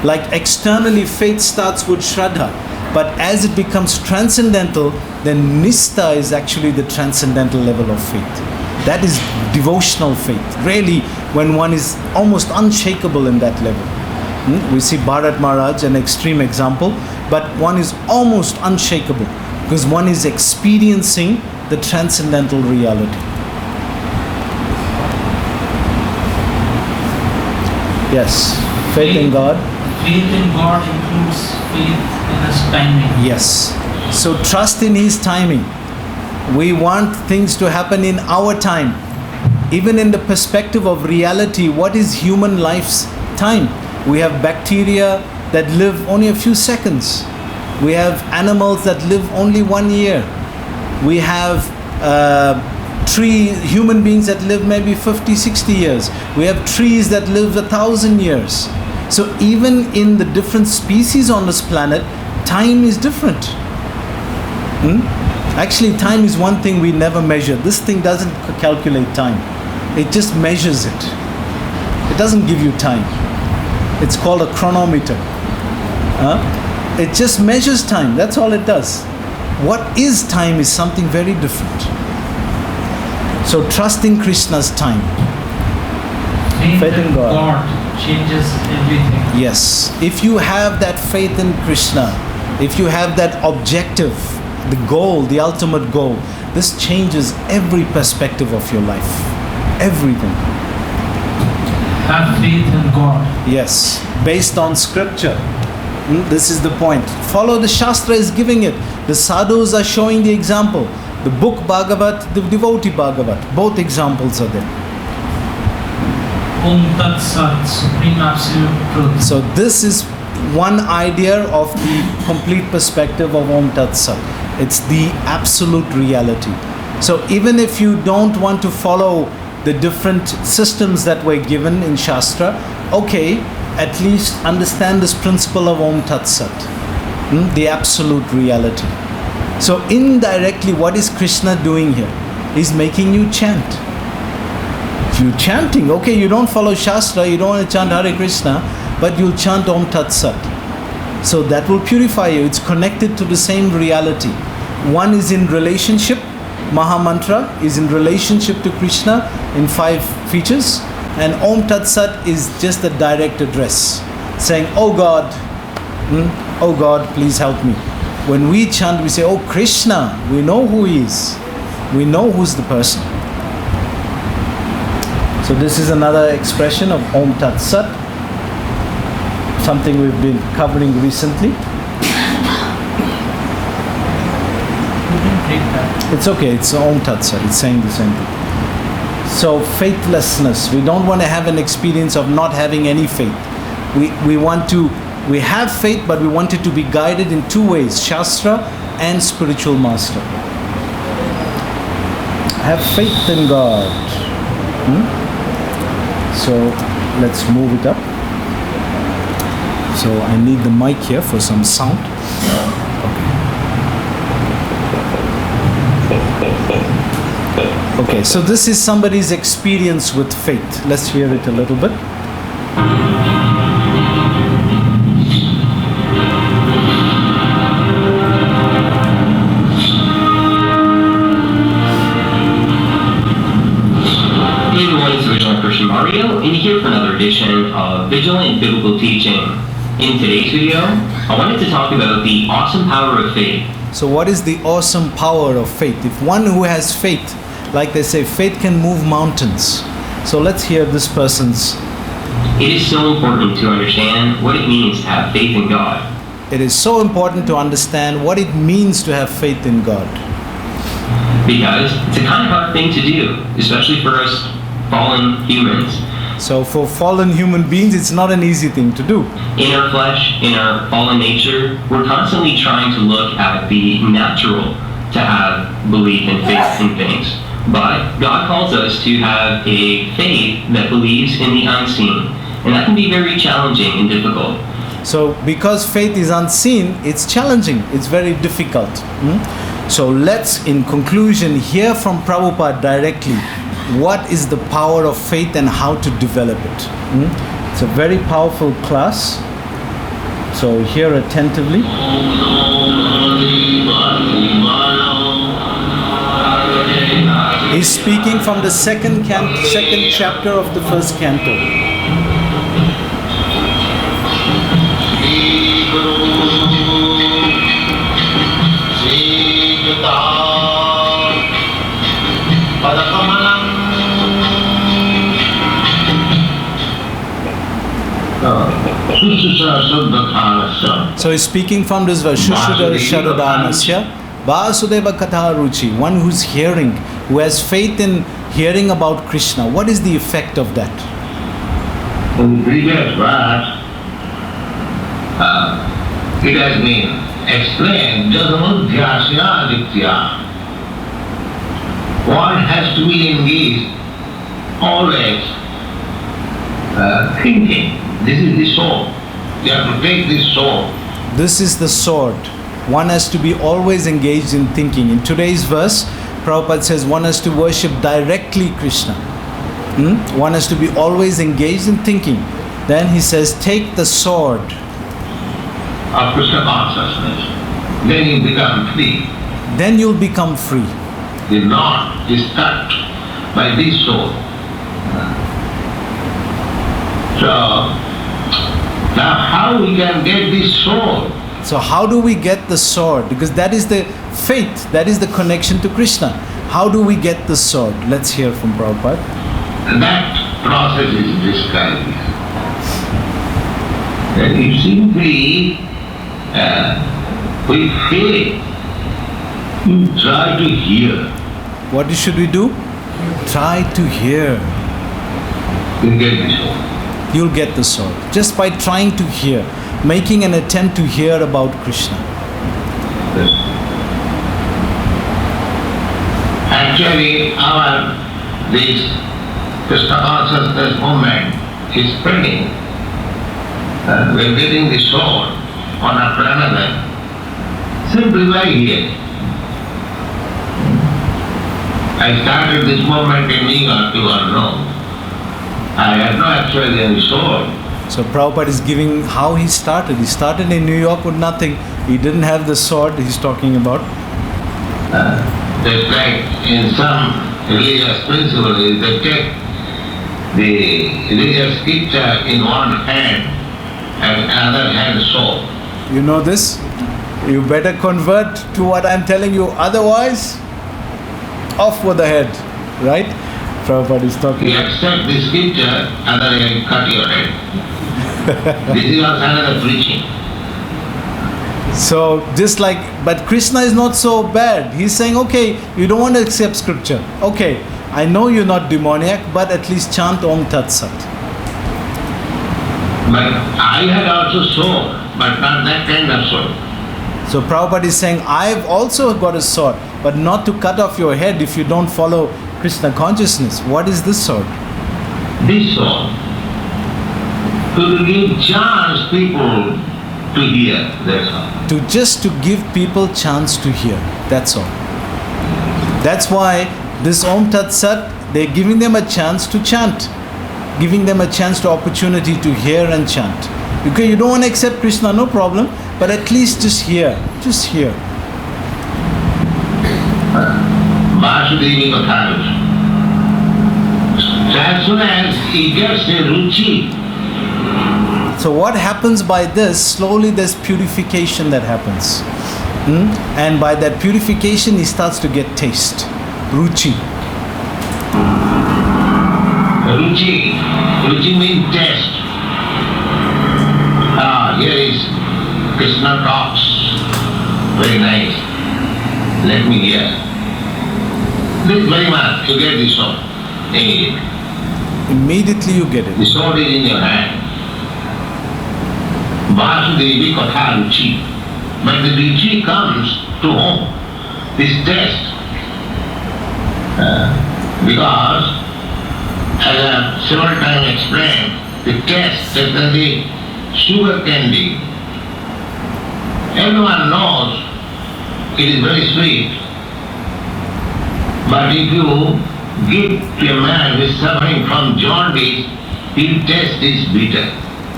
Like externally, faith starts with Shraddha, but as it becomes transcendental, then Nistha is actually the transcendental level of faith. That is devotional faith, really, when one is almost unshakable in that level. We see Bharat Maharaj, an extreme example, but one is almost unshakable because one is experiencing the transcendental reality. Yes, faith in God. Faith in God includes faith in His timing. Yes. So trust in His timing. We want things to happen in our time. Even in the perspective of reality, what is human life's time? We have bacteria that live only a few seconds. We have animals that live only 1 year. We have human beings that live maybe 50, 60 years. We have trees that live 1,000 years. So even in the different species on this planet, time is different. Actually, time is one thing we never measure. This thing doesn't calculate time. It just measures it. It doesn't give you time. It's called a chronometer. It just measures time. That's all it does. What is time is something very different. So trust in Krishna's time. Faith in God changes everything. Yes. If you have that faith in Krishna, if you have that objective, the goal, the ultimate goal, this changes every perspective of your life. Everything. Have faith in God. Yes. Based on scripture. This is the point. Follow the Shastra is giving it. The sadhus are showing the example. The book Bhagavat, the devotee Bhagavat. Both examples are there. Om Tat Sat, Supreme Absolute Truth. So this is one idea of the complete perspective of Om Tat Sat. It's the absolute reality. So even if you don't want to follow the different systems that were given in Shastra, okay, at least understand this principle of Om Tat Sat, the absolute reality. So indirectly, what is Krishna doing here? He's making you chant. If you're chanting, okay, you don't follow Shastra, you don't want to chant Hare Krishna, but you'll chant Om Tat Sat. So that will purify you. It's connected to the same reality. One is in relationship. Maha Mantra is in relationship to Krishna in 5 features. And Om Tat Sat is just a direct address, saying, oh God, please help me. When we chant, we say, oh Krishna, we know who He is. We know who's the person. So this is another expression of Om Tat Sat, something we've been covering recently. It's okay, it's Om Tat Sat, it's saying the same thing. So faithlessness, we don't want to have an experience of not having any faith. We have faith, but we want it to be guided in 2 ways, Shastra and spiritual master. Have faith in God. So let's move it up. So I need the mic here for some sound. Okay, so this is somebody's experience with faith. Let's hear it a little bit. Hey everyone, it's original Christian Mario, and here for another edition of Vigilant Biblical Teaching. In today's video, I wanted to talk about the awesome power of faith. So what is the awesome power of faith? If one who has faith, like they say, faith can move mountains. So let's hear this person's. It is so important to understand what it means to have faith in God. It is so important to understand what it means to have faith in God. Because it's a kind of hard thing to do, especially for us fallen humans. So for fallen human beings, it's not an easy thing to do. In our flesh, in our fallen nature, we're constantly trying to look at the natural to have belief and faith in things. But God calls us to have a faith that believes in the unseen. And that can be very challenging and difficult. So because faith is unseen, it's challenging, it's very difficult. So let's, in conclusion, hear from Prabhupada directly what is the power of faith and how to develop it. It's a very powerful class. So hear attentively. He's speaking from the second chapter of the first canto. So he's speaking from this verse, Shushudara Sharadhanasya Vasudeva Katha Ruchi, one who's hearing, who has faith in hearing about Krishna. What is the effect of that? In the previous verse, it has been explained, Jasamudhyasya Aditya. One has to be engaged, always thinking. This is the soul. You have to take this soul. This is the sword. One has to be always engaged in thinking. In today's verse, Prabhupada says one has to worship directly Krishna. One has to be always engaged in thinking. Then he says, take the sword of Krishna consciousness. Then you become free. Then you'll become free. The knot is cut by this soul. So, now how we can get this soul? So how do we get the sword? Because that is the faith, that is the connection to Krishna. How do we get the sword? Let's hear from Prabhupada. That process is described here. That you simply, with faith, you try to hear. What should we do? Try to hear. You get the soul. You'll get the sword. Just by trying to hear, making an attempt to hear about Krishna. Yes. Actually, this Krishna consciousness movement is spreading. We're getting the sword on a planet simply by hearing. I started this movement in New York, you all know. I had no actually any sword. So Prabhupada is giving how he started. He started in New York with nothing. He didn't have the sword he's talking about. Just like in some religious principles, they take the religious scripture in one hand and another hand sword. You know this? You better convert to what I'm telling you. Otherwise, off with the head. Right? Prabhupada is talking. You accept the scripture, otherwise you cut your head. This is also another preaching. So just like, but Krishna is not so bad. He's saying, okay, you don't want to accept scripture. Okay, I know you're not demoniac, but at least chant Om Tat Sat. But I had also sword, but not that kind of sword. So Prabhupada is saying, I've also got a sword, but not to cut off your head if you don't follow Krishna consciousness. What is this sword? This sword. To give chance people to hear, that's all. To give people chance to hear, that's all. That's why this Om Tat Sat, they're giving them a chance to chant, giving them a chance to opportunity to hear and chant. Because you don't want to accept Krishna, no problem, but at least just hear, just hear. Vasudevi Katha. As soon as he gets a ruchi, So what happens by this, slowly there's purification that happens. And by that purification, he starts to get taste. Ruchi. Ruchi means taste. Here is Krishna talks. Very nice. Let me hear. This very much, you get this one. Immediately you get it. The sword is in your hand. Vasudevi Katha Ruchi. But the Ruchi comes to whom? This taste. Because, as I have several times explained, the taste, especially sugar candy, everyone knows it is very sweet. But if you give to a man who is suffering from jaundice, he'll taste this bitter.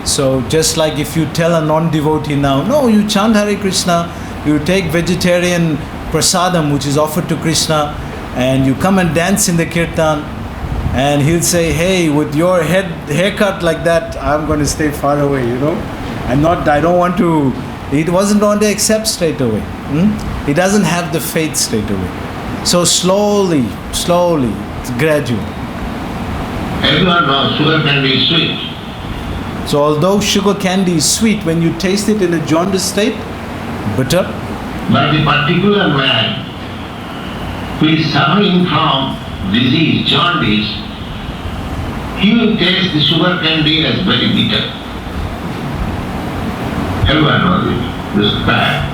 So just like if you tell a non-devotee now, no, you chant Hare Krishna, you take vegetarian prasadam which is offered to Krishna, and you come and dance in the kirtan, and he'll say, hey, with your haircut like that, I'm going to stay far away, I don't want to, he doesn't want to accept straight away. He doesn't have the faith straight away. So slowly, it's gradual. Everyone knows sugar candy is sweet. So although sugar candy is sweet, when you taste it in a jaundiced state, bitter. But the particular man who is suffering from disease, jaundice, he will taste the sugar candy as very bitter. Everyone knows it. This is bad.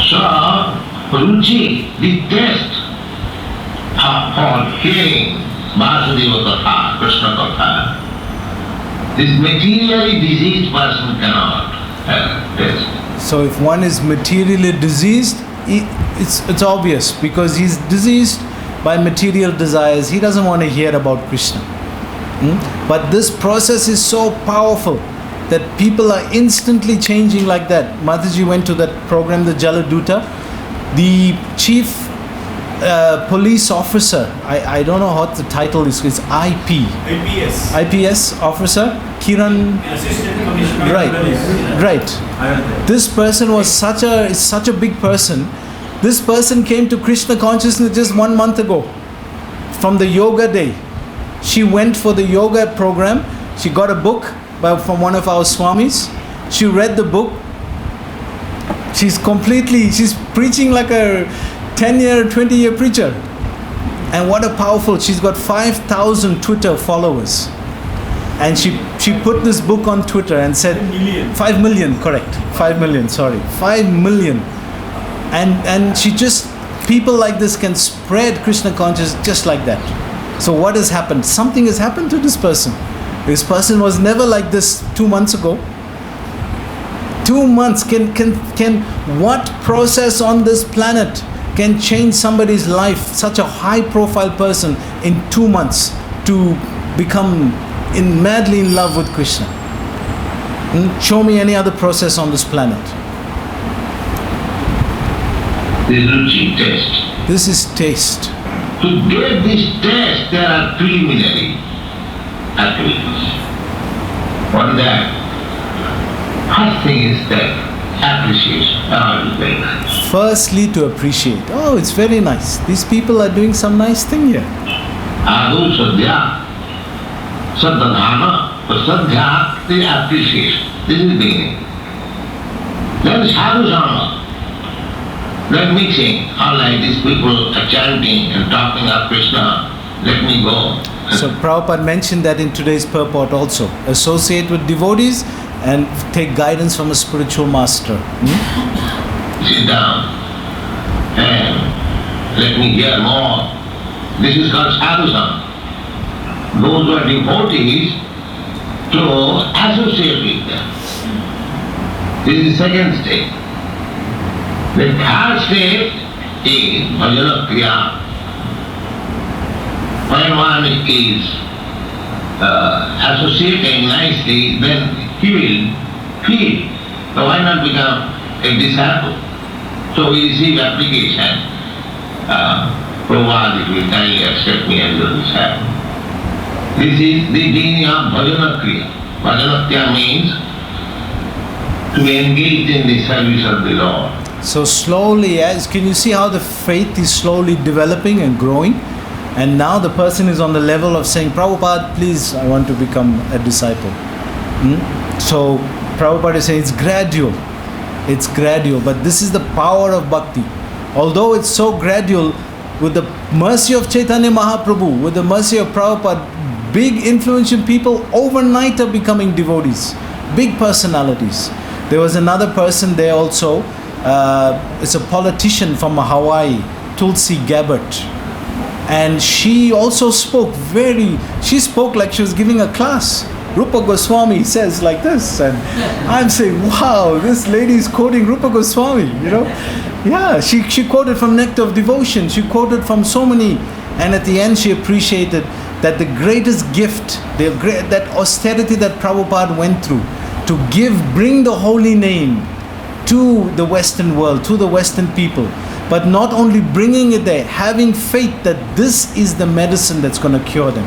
So, Ruchi, the taste for hearing Vasudeva Katha, Krishna Katha, this materially diseased person cannot have taste. So if one is materially diseased, it's obvious, because he's diseased by material desires. He doesn't want to hear about Krishna. But this process is so powerful that people are instantly changing like that. Mataji went to that program, the Jaladuta. The chief police officer, I don't know what the title is, it's IPS officer, Kiran. Assistant Commissioner. Right. This person was such a big person. This person came to Krishna consciousness just 1 month ago from the yoga day. She went for the yoga program. She got a book from one of our swamis. She read the book. She's preaching like a 10-year, 20-year preacher. And what a powerful, she's got 5,000 Twitter followers. And she put this book on Twitter and said 5 million, correct. 5 million, sorry. 5 million. And she just, people like this can spread Krishna consciousness just like that. So what has happened? Something has happened to this person. This person was never like this 2 months ago. 2 months, can what process on this planet can change somebody's life, such a high profile person, in 2 months to become madly in love with Krishna? Show me any other process on this planet. This is Ruchi, taste. This is taste. To get this taste, there are preliminary activities. What is that? First thing is that appreciation. Oh, it's very nice. Firstly, to appreciate. Oh, it's very nice. These people are doing some nice thing here. Adu Sadhya, Sadhana, Sadhya, the appreciation. This is the beginning. Then Sadhu Sangha. Then mixing, all like these people are chanting and talking of Krishna, let me go. So Prabhupada mentioned that in today's purport also. Associate with devotees and take guidance from a spiritual master. Sit down and let me hear more. This is called Sadhu Sangha. Those who are devotees, to associate with them. This is the second stage. The third stage is Bhajana Kriya. When one is associating nicely, then he will feel, so why not become a disciple? So we receive application. Prabhupada, if you kindly accept me as your disciple. This is the beginning of Bhajana Kriya. Bhajanatya means to engage in the service of the Lord. So slowly, as can you see how the faith is slowly developing and growing? And now the person is on the level of saying, Prabhupada, please, I want to become a disciple. So Prabhupada is saying it's gradual. It's gradual, but this is the power of bhakti. Although it's so gradual, with the mercy of Chaitanya Mahaprabhu, with the mercy of Prabhupada, big influential people overnight are becoming devotees. Big personalities. There was another person there also. It's a politician from Hawaii, Tulsi Gabbard. And she also spoke she spoke like she was giving a class. Rupa Goswami says like this, and I'm saying, wow, this lady is quoting Rupa Goswami, you know. Yeah, she quoted from Nectar of Devotion, she quoted from so many, and at the end she appreciated that the greatest gift, that austerity that Prabhupada went through, to bring the holy name to the Western world, to the Western people, but not only bringing it there, having faith that this is the medicine that's going to cure them.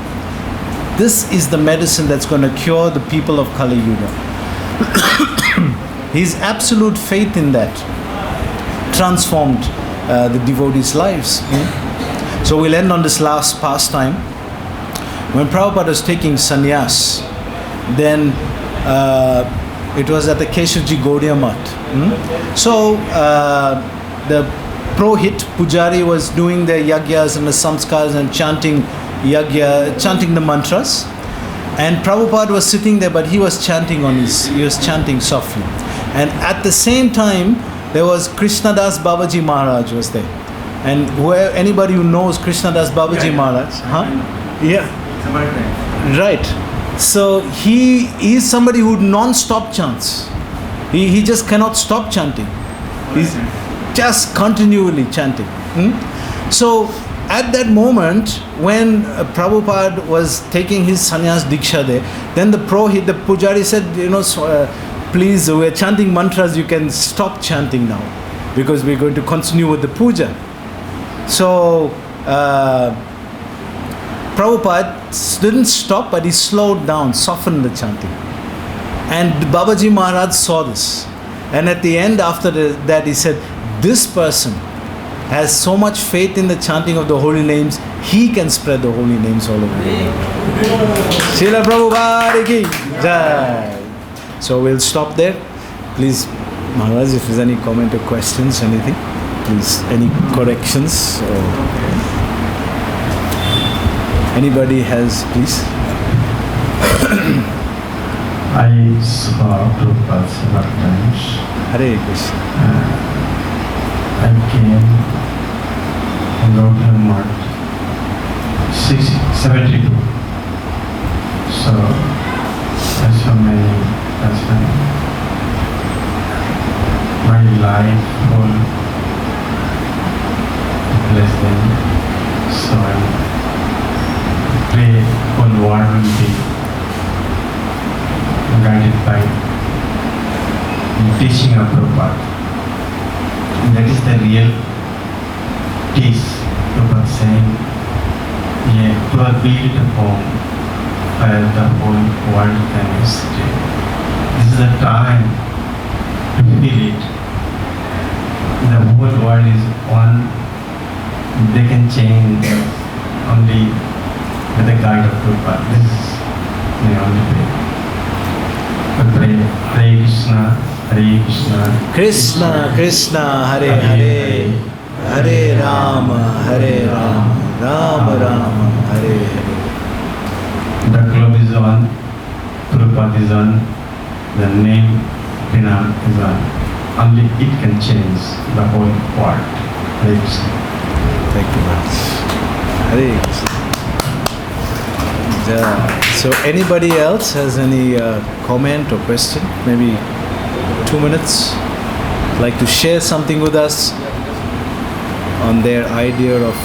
This is the medicine that's going to cure the people of Kali Yuga. His absolute faith in that transformed the devotees' lives. So we'll end on this last pastime. When Prabhupada was taking sannyas, then it was at the Keshavji Gaudiya Math. So the Prohit Pujari was doing the yagyas and the samskars and chanting the mantras, and Prabhupada was sitting there, but he was chanting softly. And at the same time, there was Krishnadas Babaji Maharaj was there. And anybody who knows Krishnadas Babaji Maharaj, yeah, right. So he is somebody who non-stop chants. He just cannot stop chanting. He's just continually chanting. So at that moment, when Prabhupada was taking his sannyas diksha there, then the pujari said, please, we're chanting mantras, you can stop chanting now, because we're going to continue with the puja. So Prabhupada didn't stop, but he slowed down, softened the chanting. And Babaji Maharaj saw this. And at the end, after that, he said, this person has so much faith in the chanting of the holy names, he can spread the holy names all over the world. Srila Prabhupada ki jai. So we'll stop there. Please, Maharaj, if there's any comment or questions, anything, please, any corrections or anybody has, please. I saw Prabhupada several times. Hare Krishna. I came in Vrindavan month 72. So I saw many husbands. My life will bless them. So I pray whole world will be guided by the teaching of Prabhupada. That is the real peace. Prabhupada saying, to build a home where the whole world can stay. This is the time to feel it. The whole world is one. They can change only with the guide of Prabhupada. This is the only way. Hare Krishna, Hare Krishna, Krishna Krishna, Hare Hare, Hare Rama, Hare Rama, Rama Rama, Hare Hare. The globe is on, Prabhupada is on, the name Pranam is on. Only it can change the whole world. Hare Krishna. Thank you much. Hare Krishna. So anybody else has any comment or question? Maybe 2 minutes? Like to share something with us on their idea of